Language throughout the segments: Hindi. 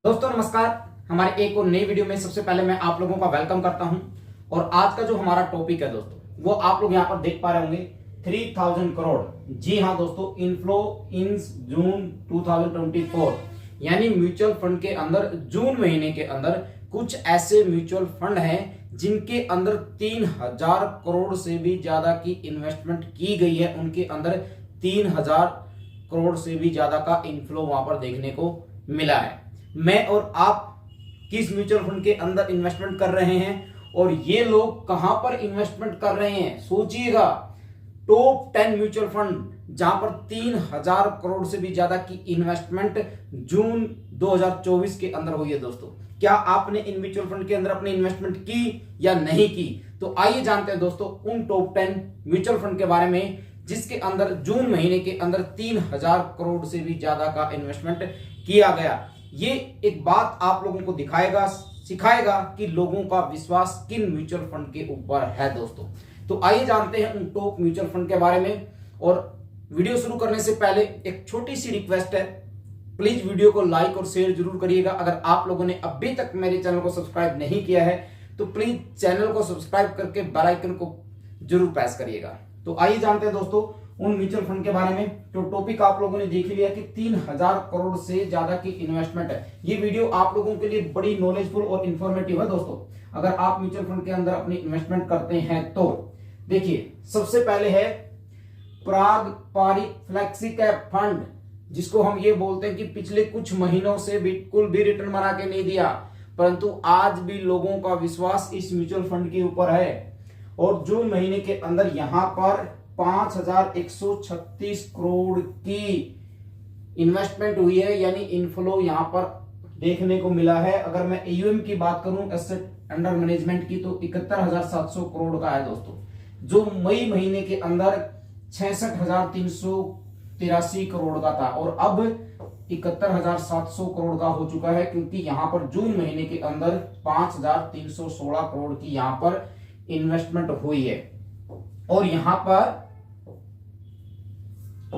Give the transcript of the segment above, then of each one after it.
दोस्तों नमस्कार। हमारे एक और नई वीडियो में सबसे पहले मैं आप लोगों का वेलकम करता हूं। और आज का जो हमारा टॉपिक है दोस्तों, वो आप लोग यहां पर देख पा रहे होंगे 3000 करोड़। जी हां दोस्तों, इनफ्लो इन जून 2024, यानी म्यूचुअल फंड के अंदर जून महीने के अंदर कुछ ऐसे म्यूचुअल फंड हैं जिनके अंदर 3000 करोड़ से भी ज्यादा की इन्वेस्टमेंट की गई है। उनके अंदर 3000 करोड़ से भी ज्यादा का इनफ्लो वहां पर देखने को मिला है। मैं और आप किस म्यूचुअल फंड के अंदर इन्वेस्टमेंट कर रहे हैं और ये लोग कहां पर इन्वेस्टमेंट कर रहे हैं, सोचिएगा। टॉप 10 म्यूचुअल फंड जहां पर 3000 करोड़ से भी ज्यादा की इन्वेस्टमेंट जून 2024 के अंदर हुई है। दोस्तों, क्या आपने इन म्यूचुअल फंड के अंदर अपनी इन्वेस्टमेंट की या नहीं की? तो आइए जानते हैं दोस्तों उन टॉप 10 म्यूचुअल फंड के बारे में जिसके अंदर जून महीने के अंदर 3000 करोड़ से भी ज्यादा का इन्वेस्टमेंट किया गया। ये एक बात आप लोगों को दिखाएगा, सिखाएगा कि लोगों का विश्वास किन म्यूचुअल फंड के ऊपर है। दोस्तों, तो आइए जानते हैं उन टॉप म्यूचुअल फंड के बारे में। और वीडियो शुरू करने से पहले एक छोटी सी रिक्वेस्ट है, प्लीज वीडियो को लाइक और शेयर जरूर करिएगा। अगर आप लोगों ने अभी तक मेरे चैनल को सब्सक्राइब नहीं किया है तो प्लीज चैनल को सब्सक्राइब करके बेल आइकन को जरूर प्रेस करिएगा। तो आइए जानते हैं दोस्तों उन म्यूचुअल फंड के बारे में। तो टॉपिक आप लोगों ने देख लिया कि 3000 करोड़ से ज्यादा की इन्वेस्टमेंट है। ये वीडियो आप लोगों के लिए बड़ी नॉलेजफुल और इंफॉर्मेटिव है। दोस्तों, अगर आप म्यूचुअल फंड के अंदर अपनी इन्वेस्टमेंट करते हैं तो देखिए, सबसे पहले है प्राग पारिक फ्लेक्सी कैप फंड, जिसको हम ये बोलते हैं कि पिछले कुछ महीनों से बिल्कुल भी रिटर्न बना के नहीं दिया, परंतु आज भी लोगों का विश्वास इस म्यूचुअल फंड के ऊपर है। और जून महीने के अंदर यहां पर 5136 करोड़ की इन्वेस्टमेंट हुई है, यानी इनफ्लो यहां पर देखने को मिला है। अगर मैं एयूएम की बात करूं, एसेट अंडर मैनेजमेंट की, तो 71,700 करोड़ का है दोस्तों, जो मई महीने के अंदर 66,383 करोड़ का था और अब 71,700 करोड़ का हो चुका है, क्योंकि यहां पर जून महीने के अंदर 5,316 करोड़ की यहां पर इन्वेस्टमेंट हुई है। और यहां पर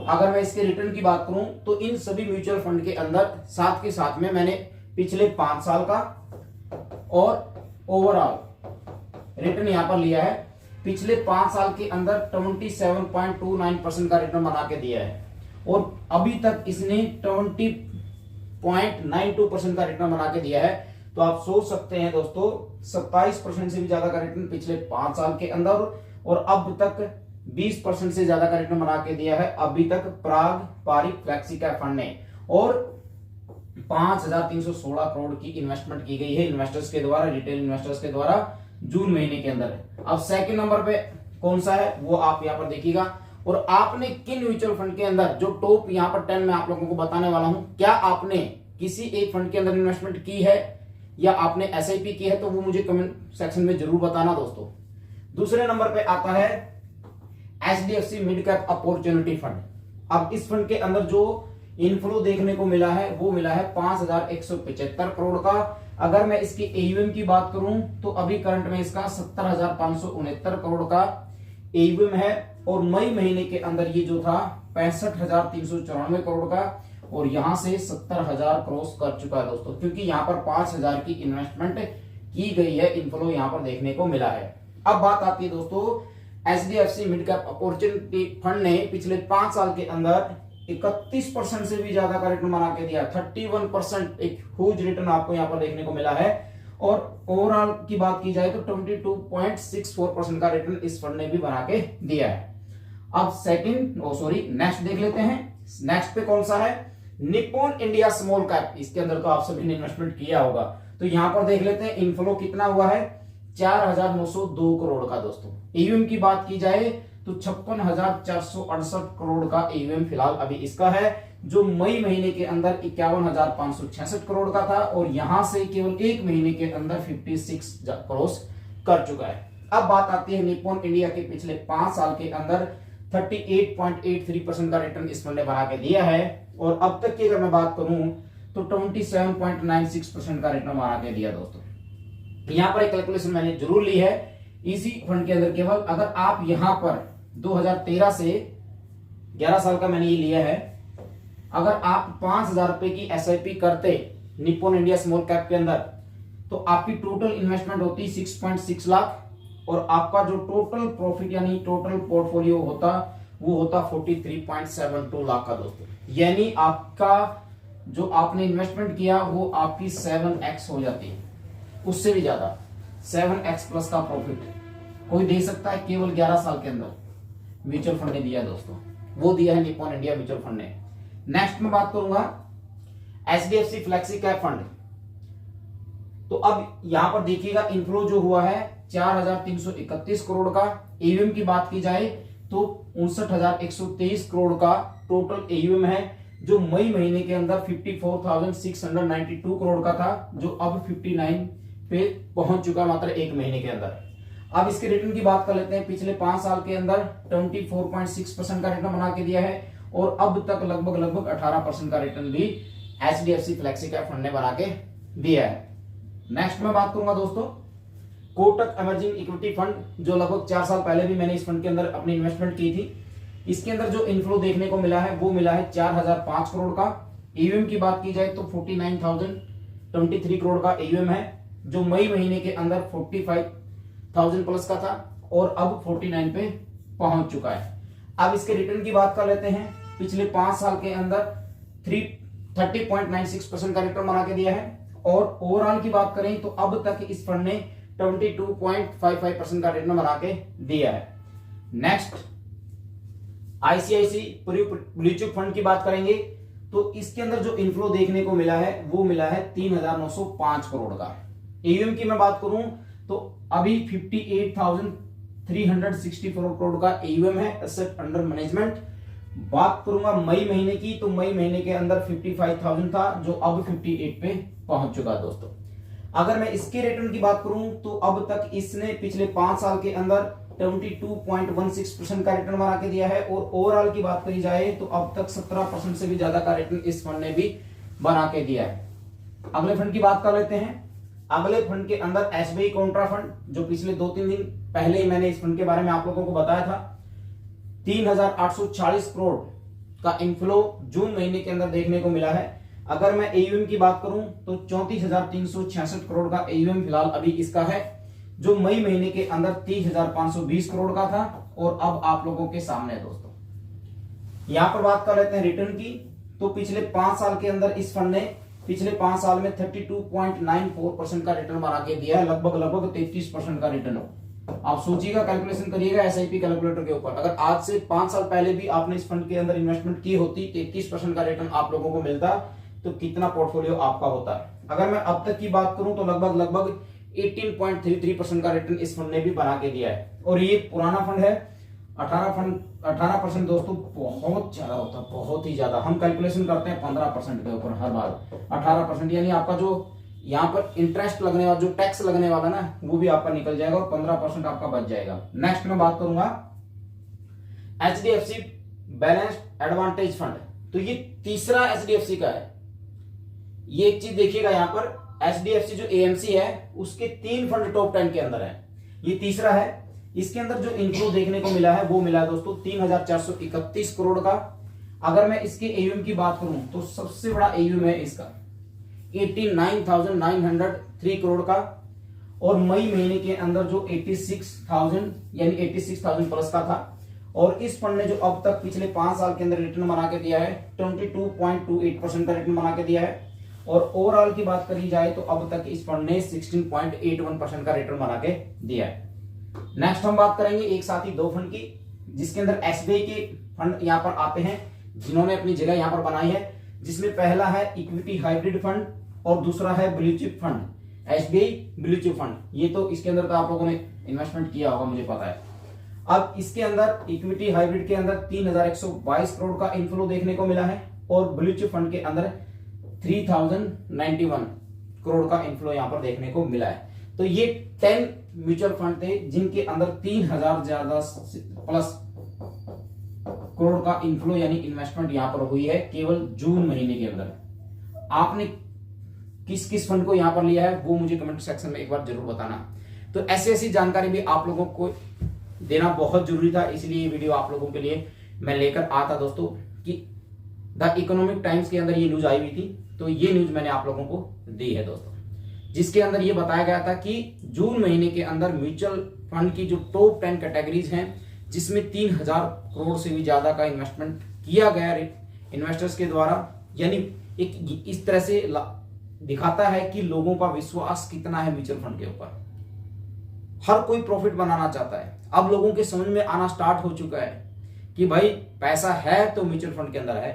अगर मैं इसके रिटर्न की बात करूं तो इन सभी म्यूचुअल फंड के अंदर साथ के साथ में मैंने पिछले 5 साल का और ओवरऑल रिटर्न यहां पर लिया है। पिछले 5 साल के अंदर 27.29% का रिटर्न बना के दिया है और अभी तक इसने 20.92% का रिटर्न बना के दिया है। तो आप सोच सकते हैं दोस्तों, 27% से भी ज्यादा का रिटर्न पिछले 5 साल के अंदर और अब तक 20% से ज्यादा का रिटर्न बना के दिया है अभी तक प्राग पारिक फ्लेक्सी कैप फंड ने। और 5,316 करोड़ की इन्वेस्टमेंट की गई है इन्वेस्टर्स के द्वारा, रिटेल इन्वेस्टर्स के द्वारा जून महीने के अंदर। अब सेकंड नंबर पे कौन सा है वो आप यहां पर देखिएगा। और आपने किन म्यूचुअल फंड के अंदर, जो टॉप यहां पर 10 मैं आप लोगों को बताने वाला हूं, क्या आपने किसी एक फंड के अंदर इन्वेस्टमेंट की है या आपने एसआईपी की है, तो वो मुझे कमेंट सेक्शन में जरूर बताना दोस्तों। दूसरे नंबर पे आता है HDFC mid cap opportunity fund. अब इस फंड के अंदर जो इनफ्लो देखने को मिला है वो मिला है 5,175 करोड़ का। अगर मैं इसकी एयूएम की बात करूं तो अभी करंट में इसका 70,569 करोड़ का एयूएम है और मई महीने के अंदर ये जो था 65,394 करोड़ का और यहां से 70,000 क्रॉस कर चुका है दोस्तों, क्योंकि यहां पर 5,000 की इन्वेस्टमेंट की गई है, इनफ्लो यहां पर देखने को मिला है। अब बात आती है दोस्तों, HDFC mid cap opportunity fund ने पिछले 5 साल के अंदर 31% से भी ज्यादा का रिटर्न बना के दिया। 31%, एक ह्यूज रिटर्न आपको यहां पर देखने को मिला है। और ओवरऑल की बात की जाए तो 22.64% का रिटर्न इस फंड ने भी बना के दिया है। अब नेक्स्ट देख लेते हैं। नेक्स्ट पे कौन सा है, निप्पॉन इंडिया स्मॉल कैप। इसके अंदर तो आप सभी ने इन्वेस्टमेंट किया होगा, तो यहां पर देख लेते हैं इनफ्लो कितना हुआ है, 4,902 करोड़ का दोस्तों। एयूएम की बात की जाए तो 56,468 करोड़ का एयूएम फिलहाल अभी इसका है, जो मई महीने के अंदर 51,566 करोड़ का था और यहां से केवल एक महीने के अंदर 56 करोड़ कर चुका है। अब बात आती है निप्पॉन इंडिया के पिछले 5 साल के अंदर 38.83% का रिटर्न इस फंड ने बना के दिया है और अब तक की अगर मैं बात करूं तो 27.96% का रिटर्न बना के दिया दोस्तों। यहां पर एक कैलकुलेशन मैंने जरूर ली है इसी फंड के अंदर। केवल अगर आप यहां पर 2013 से 11 साल का मैंने ये लिया है, अगर आप 5,000 रुपए की एसआईपी करते निप्पॉन इंडिया स्मॉल कैप के अंदर, तो आपकी टोटल इन्वेस्टमेंट होती 6.6 लाख और आपका जो टोटल प्रॉफिट यानी टोटल पोर्टफोलियो होता वो होता 43.72 लाख का दोस्तों। यानी आपका जो आपने इन्वेस्टमेंट किया वो आपकी 7x हो जाती है, उससे भी ज्यादा 7x प्लस का प्रॉफिट कोई दे सकता है केवल 11 साल के अंदर। म्यूचुअल फंड ने दिया दोस्तों, वो दिया है निप्पॉन इंडिया म्यूचुअल फंड ने। नेक्स्ट में बात करूंगा HDFC फ्लेक्सी कैप फंड। तो अब यहां पर देखिएगा इनफ्लो जो हुआ है 4,331 करोड़ का। AUM की बात की जाए तो 59,123 करोड़ का टोटल AUM है, जो मई महीने के अंदर 54,692 करोड़ का था, जो अब 59 पे पहुंच चुका मात्र एक महीने के अंदर। अब इसके रिटर्न की बात कर लेते हैं। पिछले 5 साल के अंदर 24.6% का रिटर्न बना के दिया है और अब तक लगभग 18% का रिटर्न भी HDFC फ्लेक्सी कैप फंड ने बना के दिया है। नेक्स्ट में बात करूंगा दोस्तों कोटक इमर्जिंग इक्विटी फंड, जो लगभग 4 साल पहले भी मैंने इस फंड के अंदर अपनी इन्वेस्टमेंट की थी। इसके अंदर जो इनफ्लो देखने को मिला है वो मिला है 4,005 करोड़ का। AUM की बात की जाए तो 49,023 करोड़ का AUM है, जो मई महीने के अंदर 45,000 प्लस का था और अब 49 पे पहुंच चुका है। अब इसके रिटर्न की बात कर लेते हैं। पिछले 5 साल के अंदर 30.96% का रिटर्न बना के दिया है और ओवरऑल की बात करें तो अब तक इस फंड ने 22.55% का रिटर्न बना के दिया है। Next ICICI blue chip fund की बात करेंगे तो इसके अंदर जो इनफ्लो देखने को मिला है वो मिला है 3,905 करोड़ का। AUM की मैं बात करूं तो अभी 58,364 करोड़ का AUM है, एसेट अंडर मैनेजमेंट। बात करूंगा मई महीने की तो मई महीने के अंदर 55,000 था, जो अब 58 पे पहुंच चुका है दोस्तों। अगर मैं इसके रिटर्न की बात करूं तो अब तक इसने पिछले 5 साल के अंदर 22.16% का रिटर्न बना के दिया है और ओवरऑल की बात करी जाए तो अब तक 17% से भी ज्यादा का रिटर्न इस फंड ने भी बना के दिया है। अगले फंड की बात कर लेते हैं। अगले फंड के अंदर SBI कॉन्ट्रा फंड, जो पिछले 2-3 दिन पहले ही मैंने इस फंड के बारे में आप लोगों को बताया था। 3,840 करोड़ का इनफ्लो जून महीने के अंदर देखने को मिला है। अगर मैं AUM की बात करूं तो 34,366 करोड़ का AUM फिलहाल अभी इसका है, जो मई महीने के अंदर 30,520 करोड़ का था और अब आप लोगों के सामने है दोस्तों। यहां पर बात कर लेते हैं रिटर्न की, तो पिछले 5 साल के अंदर इस फंड ने पिछले 5 साल में 32.94% का रिटर्न बना के दिया है, लगभग 33% का रिटर्न हो। आप सोचिएगा, कैलकुलेशन करिएगा SIP कैलकुलेटर के ऊपर। अगर आज से 5 साल पहले भी आपने इस फंड के अंदर इन्वेस्टमेंट की होती, 33% का रिटर्न आप लोगों को मिलता, तो कितना पोर्टफोलियो आपका होता है। अगर मैं अब तक की बात करूं तो लगभग 18.33% का रिटर्न इस फंड ने भी बना के दिया है। और ये पुराना फंड है। 18% दोस्तों बहुत ज्यादा होता है, बहुत ही ज्यादा। हम कैलकुलेशन करते हैं 15% के ऊपर हर बार। 18% यानी आपका जो यहाँ पर इंटरेस्ट लगने वाला, जो टैक्स लगने वाला ना, वो भी आपका निकल जाएगा और 15% आपका बच जाएगा। नेक्स्ट में बात करूंगा HDFC बैलेंस्ड एडवांटेज फंड। तो ये तीसरा HDFC का है। ये एक चीज देखिएगा, यहाँ पर HDFC जो AMC है उसके 3 फंड टॉप 10 के अंदर है, ये तीसरा है। इसके अंदर जो इनफ्लो देखने को मिला है वो मिला है दोस्तों 3,431 करोड़ का। अगर मैं इसके AUM की बात करूं तो सबसे बड़ा AUM है इसका 89,903 करोड़ का और मई महीने के अंदर जो 86,000 यानी 86,000 प्लस का था। और इस फंड ने जो अब तक पिछले 5 साल के अंदर रिटर्न बना के दिया है 22.28% का रिटर्न बना के दिया है। और ओवरऑल की बात करी जाए तो अब तक इस फंड ने 16.81% का रिटर्न बना के दिया है। नेक्स्ट हम बात करेंगे एक साथ ही 2 फंड की, जिसके अंदर SBI के फंड यहां पर आते हैं, जिन्होंने अपनी जगह यहां पर बनाई है। जिसमें पहला है इक्विटी हाइब्रिड फंड और दूसरा है blue chip fund, SBI blue chip fund. ये तो इसके अंदर तो आप लोगों ने इन्वेस्टमेंट किया होगा, मुझे पता है। अब इसके अंदर इक्विटी हाइब्रिड के अंदर 3,122 करोड़ का इनफ्लो देखने को मिला है और ब्लू चिप फंड के अंदर 3,091 करोड़ का इनफ्लो यहां पर देखने को मिला है। तो ये 10 म्यूचुअल फंड थे जिनके अंदर 3,000 ज्यादा प्लस करोड़ का इनफ्लो यानी इन्वेस्टमेंट यहां पर हुई है केवल जून महीने के अंदर। आपने किस किस फंड को यहां पर लिया है वो मुझे कमेंट सेक्शन में एक बार जरूर बताना। तो ऐसी जानकारी भी आप लोगों को देना बहुत जरूरी था, इसलिए ये वीडियो आप लोगों के लिए मैं लेकर आता दोस्तों। कि द इकोनॉमिक टाइम्स के अंदर ये न्यूज आई हुई थी तो ये न्यूज मैंने आप लोगों को दी है दोस्तों, जिसके अंदर ये बताया गया था कि जून महीने के अंदर म्यूचुअल फंड की जो टॉप 10 कैटेगरीज हैं, जिसमें 3000 करोड़ से भी ज्यादा का इन्वेस्टमेंट किया गया इन्वेस्टर्स के द्वारा, यानी एक इस तरह से दिखाता है कि लोगों का विश्वास कितना है म्यूचुअल फंड के ऊपर। हर कोई प्रॉफिट बनाना चाहता है। अब लोगों के समझ में आना स्टार्ट हो चुका है कि भाई पैसा है तो म्यूचुअल फंड के अंदर है,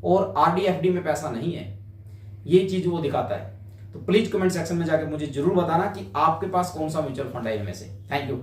और आरडी एफडी में पैसा नहीं है। ये चीज वो दिखाता है। तो प्लीज कमेंट सेक्शन में जाकर मुझे जरूर बताना कि आपके पास कौन सा म्यूचुअल फंड है इनमें से। Thank you.